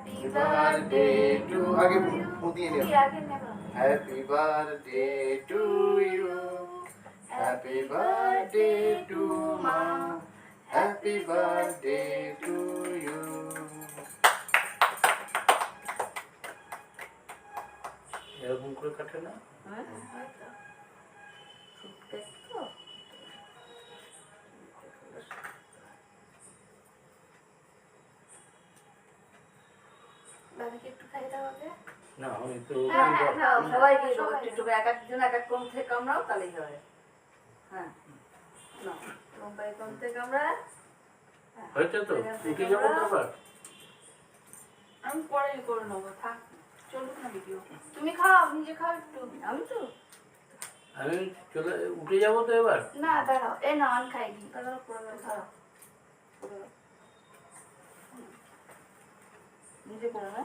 Happy birthday to आगे you. पूछिए पूछिए आगे नहीं Happy birthday to you. Happy birthday to mom. Happy birthday to you. এরকম করে কাটে না? হ্যাঁ হয়তো সুটকেস তো বাবাকে একটু খাইতে হবে না আমি তো হ্যাঁ হ্যাঁ নাও সবাইকে দাও সবাই একটু এক একজন এক এক কোণ থেকে কামড়াও তাহলেই হয় হ্যাঁ নাও মুম্বাই কোন থেকে আমরা হয়েছে তো উঠে যাবো তো আবার। আমি পরে করে নেবো থাক চলুক না ভিডিও তুমি খাও নিজে খাও একটু আমি তো আমি চলে উঠে যাবো তো এবার। না দাঁড়াও এ না আমি খাইনি দাঁড়াও পরে খাও নিজে করে না